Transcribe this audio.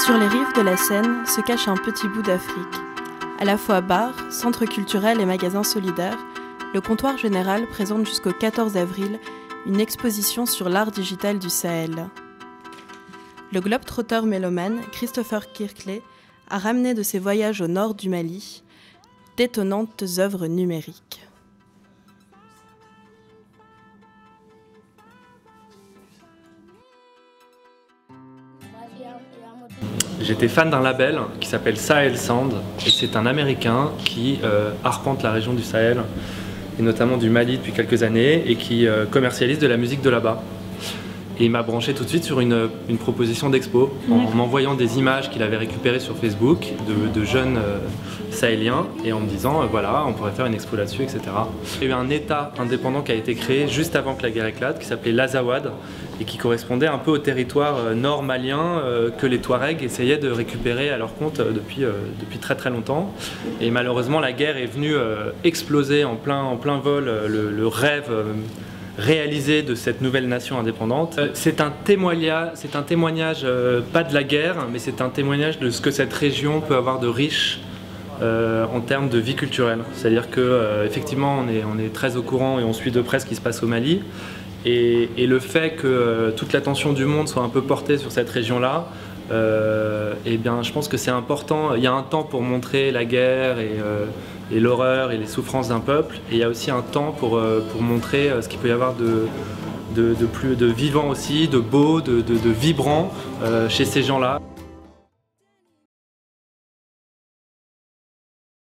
Sur les rives de la Seine se cache un petit bout d'Afrique. À la fois bar, centre culturel et magasin solidaire, le comptoir général présente jusqu'au 14 avril une exposition sur l'art digital du Sahel. Le globe-trotter mélomane Christopher Kirkley a ramené de ses voyages au nord du Mali d'étonnantes œuvres numériques. J'étais fan d'un label qui s'appelle Sahel Sound et c'est un Américain qui arpente la région du Sahel et notamment du Mali depuis quelques années et qui commercialise de la musique de là-bas. Et il m'a branché tout de suite sur une proposition d'expo en m'envoyant des images qu'il avait récupérées sur Facebook de jeunes sahéliens et en me disant voilà, on pourrait faire une expo là-dessus, etc. Il y a eu un État indépendant qui a été créé juste avant que la guerre éclate qui s'appelait l'Azawad et qui correspondait un peu au territoire nord malien que les Touaregs essayaient de récupérer à leur compte depuis très très longtemps. Et malheureusement la guerre est venue exploser en plein vol le rêve réalisé de cette nouvelle nation indépendante. C'est un témoignage pas de la guerre, mais c'est un témoignage de ce que cette région peut avoir de riche en termes de vie culturelle. C'est-à-dire que effectivement on est très au courant et on suit de près ce qui se passe au Mali. Et le fait que toute l'attention du monde soit un peu portée sur cette région-là, eh bien, je pense que c'est important. Il y a un temps pour montrer la guerre et l'horreur et les souffrances d'un peuple, et il y a aussi un temps pour montrer ce qu'il peut y avoir de vivant aussi, de beau, de vibrant chez ces gens-là.